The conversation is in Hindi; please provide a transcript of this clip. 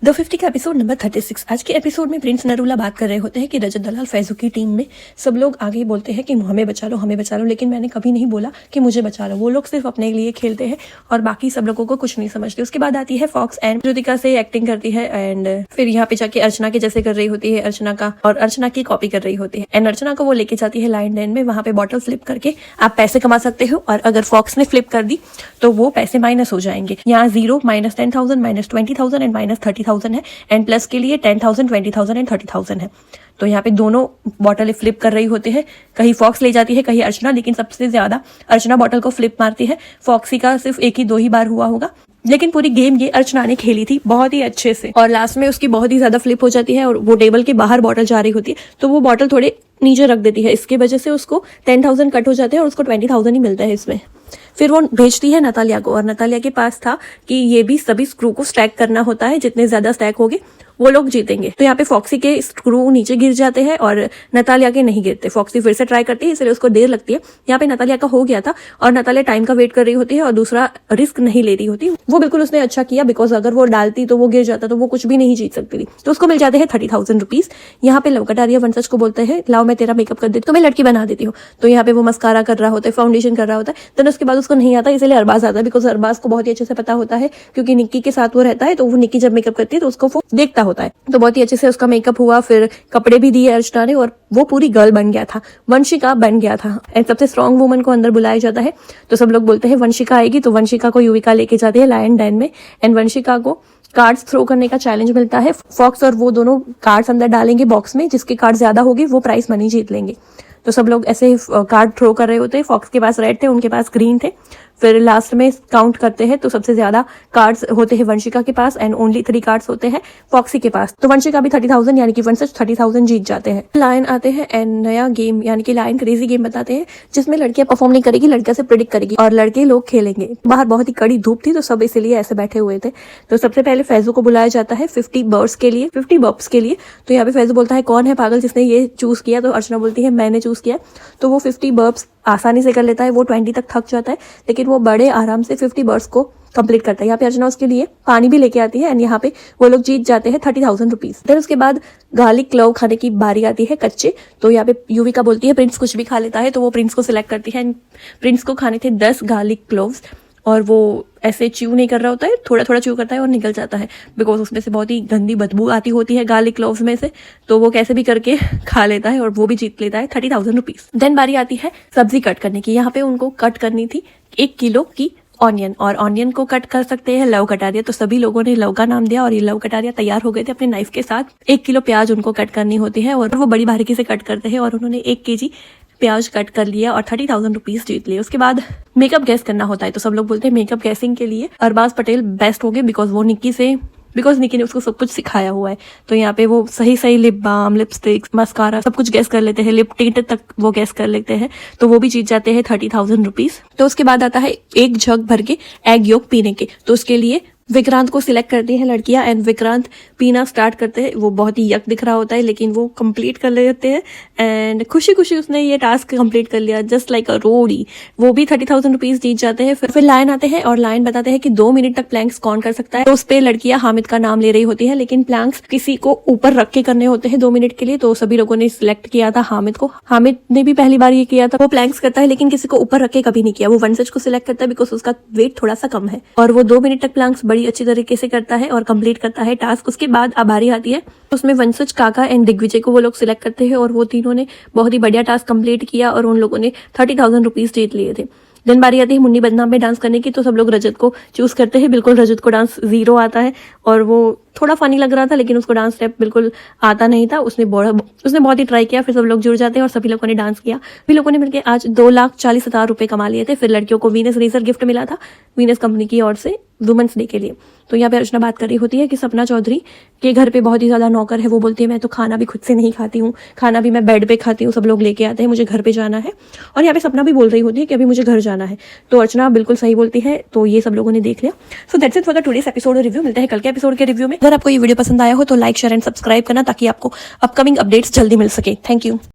द 50 का एपिसोड नंबर 36। आज के एपिसोड में प्रिंस नरूला बात कर रहे होते हैं कि रजत दलाल फैजू की टीम में सब लोग आगे बोलते हैं कि हमें बचा लो, लेकिन मैंने कभी नहीं बोला कि मुझे बचा लो। वो लोग सिर्फ अपने लिए खेलते हैं और बाकी सब लोगों को कुछ नहीं समझते। उसके बाद आती है फॉक्स एंड ज्योतिका से एक्टिंग करती है एंड फिर यहाँ पे जाके अर्चना के जैसे कर रही होती है अर्चना का, और अर्चना की कॉपी कर रही होती है एंड अर्चना को वो लेके जाती है लाइन डेन में। वहां पे बॉटल फ्लिप करके आप पैसे कमा सकते हो और अगर फॉक्स ने फ्लिप कर दी तो वो पैसे माइनस हो जाएंगे। यहाँ 0 -10,000 -20,000 एंड -30,000 है एंड प्लस के लिए 10,000 20,000 एंड 30,000 है। तो यहाँ पे दोनों बॉटल फ्लिप कर रही होते हैं, कहीं फॉक्स ले जाती है कहीं अर्चना, लेकिन सबसे ज्यादा अर्चना बॉटल को फ्लिप मारती है। फॉक्सी का सिर्फ 1 ही 2 ही बार हुआ होगा, लेकिन पूरी गेम ये अर्चना ने खेली थी बहुत ही अच्छे से और लास्ट में उसकी बहुत ही ज्यादा फ्लिप हो जाती है और वो टेबल के बाहर बॉटल जा रही होती है तो वो बॉटल थोड़े नीचे रख देती है। इसकी वजह से उसको 10,000 कट हो जाते हैं और उसको 20,000 ही मिलता है इसमें। फिर वो भेजती है नतालिया को और नतालिया के पास था कि ये भी सभी स्क्रू को स्टैक करना होता है, जितने ज्यादा स्टैक होंगे वो लोग जीतेंगे। तो यहाँ पे फॉक्सी के स्क्रू नीचे गिर जाते हैं और नतालिया के नहीं गिरते। फॉक्सी फिर से ट्राई करती है, इसलिए उसको देर लगती है। यहाँ पे नतालिया का हो गया था और नतालिया टाइम का वेट कर रही होती है और दूसरा रिस्क नहीं ले रही होती। वो बिल्कुल उसने अच्छा किया, बिकॉज अगर वो डालती तो वो गिर जाता तो वो कुछ भी नहीं जीत सकती थी। तो उसको मिल जाते हैं 30,000 रुपीज। यहाँ पे लव कटारिया वंशज को बोलते हैं लाओ मैं तेरा मेकअप कर देती हूँ, तो मैं लड़की बना देती हूँ। तो यहाँ पे वो मस्कारा कर रहा होता है, फाउंडेशन कर रहा होता है। देन उसके बाद उसको नहीं आता, इसलिए अरबाज आता है, बिकॉज अरबाज को बहुत ही अच्छे से पता होता है क्योंकि निक्की के साथ वो रहता है। तो वो निक्की जब मेकअप करती है तो उसको वो देखता होता है। तो बहुत ही अच्छे से उसका मेकअप हुआ, फिर कपड़े भी दिए अर्चना ने और वो पूरी गर्ल बन गया था, वंशिका बन गया था। एंड सबसे स्ट्रॉन्ग वुमन को अंदर बुलाया जाता है तो सब लोग बोलते हैं वंशिका आएगी। तो वंशिका को युविका लेके जाती है लायन डेन में एंड वंशिका को कार्ड्स थ्रो करने का चैलेंज मिलता है। फॉक्स और वो दोनों कार्ड्स अंदर डालेंगे बॉक्स में, जिसके कार्ड ज्यादा होगी वो प्राइस मनी जीत लेंगे। तो सब लोग ऐसे ही कार्ड थ्रो कर रहे होते हैं। फॉक्स के पास रेड थे, उनके पास ग्रीन थे। फिर लास्ट में काउंट करते हैं तो सबसे ज्यादा कार्ड्स होते हैं वंशिका के पास एंड ओनली 3 कार्ड्स होते हैं फॉक्सी के पास। तो वंशिका भी 30,000 यानी कि वंशज 30,000 जीत जाते हैं। लायन आते हैं एंड नया गेम यानी कि लायन क्रेजी गेम बताते हैं, जिसमें लड़कियां परफॉर्म नहीं करेगी, लड़कियां से प्रेडिक्ट करेगी और लड़के लोग खेलेंगे। बाहर बहुत ही कड़ी धूप थी तो सब इसीलिए ऐसे बैठे हुए थे। तो सबसे पहले फैजू को बुलाया जाता है 50 बर्ड्स के लिए, 50 बर्ब्स के लिए। तो यहाँ पे फैजू बोलता है कौन है पागल जिसने ये चूज किया। तो अर्चना बोलती है मैंने चूज किया। तो वो 50 बर्ब्स आसानी से कर लेता है, वो 20 तक थक जाता है, लेकिन वो बड़े आराम से 50 बर्ड्स को कंप्लीट करता है। यहाँ पे अर्चना उसके लिए पानी भी लेके आती है एंड यहाँ पे वो लोग जीत जाते हैं 30,000 रुपीज। फिर उसके बाद गार्लिक क्लोव खाने की बारी आती है कच्चे। तो यहाँ पे युविका बोलती है प्रिंस कुछ भी खा लेता है, तो वो प्रिंस को सिलेक्ट करती है एंड प्रिंस को खाने थे 10 गार्लिक क्लोव्स और वो ऐसे च्यू नहीं कर रहा होता है, थोड़ा थोड़ा च्यू करता है और निकल जाता है, बिकॉज उसमें से बहुत ही गंदी बदबू आती होती है गार्लिक क्लोव्स में से। तो वो कैसे भी करके खा लेता है और वो भी जीत लेता है 30,000 रुपीज। देन बारी आती है सब्जी कट करने की। यहाँ पे उनको कट करनी थी 1 किलो की ऑनियन और ऑनियन को कट कर सकते हैं लव कटारिया। तो सभी लोगों ने लव का नाम दिया और ये लव कटारिया तैयार हो गए थे अपने नाइफ के साथ। 1 किलो प्याज उनको कट करनी होती है और वो बड़ी बारीकी से कट करते हैं और उन्होंने 1 kg प्याज कट कर लिया और 30,000 रुपीज जीत लिए। उसके बाद मेकअप गैस करना होता है। तो सब लोग बोलते हैं मेकअप गैसिंग के लिए अरबाज पटेल बेस्ट हो गए, बिकॉज निक्की ने उसको सब कुछ सिखाया हुआ है। तो यहाँ पे वो सही लिप बाम, लिपस्टिक, मस्कारा सब कुछ गैस कर लेते हैं, लिप टिंट तक वो गैस कर लेते हैं। तो वो भी जीत जाते हैं 30,000 रुपीज। तो उसके बाद आता है 1 जग भर के एग योक पीने के। तो उसके लिए विक्रांत को सिलेक्ट करती है लड़कियां एंड विक्रांत पीना स्टार्ट करते हैं। वो बहुत ही यक दिख रहा होता है लेकिन वो कंप्लीट कर लेते हैं एंड खुशी खुशी उसने ये टास्क कंप्लीट कर लिया, जस्ट लाइक अ रोड़ी। वो भी 30,000 रुपीज जीत जाते हैं। फिर लायन आते हैं और लायन बताते हैं कि 2 मिनट तक प्लैंक्स कौन कर सकता है। तो उस पे लड़कियां हामिद का नाम ले रही होती है, लेकिन प्लैंक्स किसी को ऊपर रख के करने होते हैं 2 मिनट के लिए। तो सभी लोगों ने सिलेक्ट किया था हामिद को। हामिद ने भी पहली बार ये किया था, वो प्लैंक्स करता है लेकिन किसी को ऊपर रख के कभी नहीं किया। वो वंशज को सिलेक्ट करता है बिकॉज उसका वेट थोड़ा सा कम है और वो 2 मिनट तक प्लैंक्स बड़ी अच्छी तरीके से करता है और कंप्लीट करता है टास्क। उसके बाद अब बारी आती है उसमें वंशज, काका एंड दिग्विजय को वो लोग सिलेक्ट करते हैं और वो तीनों ने बहुत ही बढ़िया टास्क कंप्लीट किया और उन लोगों ने 30,000 रुपीज जीत लिए थे। दिन बारी आती है मुन्नी बदनाम में डांस करने की। तो सब लोग रजत को चूज करते हैं। बिल्कुल रजत को डांस 0 आता है और वो थोड़ा फनी लग रहा था लेकिन उसको डांस स्टेप बिल्कुल आता नहीं था। उसने बहुत ही ट्राई किया। फिर सब लोग जुड़ जाते हैं और सभी लोगों ने डांस किया। सभी लोगों ने मिलकर आज 2,40,000 रुपए कमा लिए थे। फिर लड़कियों को वीनस रेजर गिफ्ट मिला था वीनस कंपनी की ओर से वुमेन्स डे के लिए। तो यहाँ पे अर्चना बात कर रही होती है कि सपना चौधरी के घर पे बहुत ही ज्यादा नौकर है। वो बोलती है मैं तो खाना भी खुद से नहीं खाती हूँ, खाना भी मैं बेड पे खाती हूँ, सब लोग लेके आते हैं, मुझे घर पे जाना है। और यहाँ पे सपना भी बोल रही होती है कि अभी मुझे घर जाना है। तो अर्चना बिल्कुल सही बोलती है। तो ये सब लोगों ने देख लिया। So that's it for the today's episode review. मिलते हैं कल के एपिसोड के रिव्यू में। अगर आपको ये वीडियो पसंद आया हो तो लाइक, शेयर एंड सब्सक्राइब करना ताकि आपको अपकमिंग अपडेट्स जल्दी मिल सके। Thank you.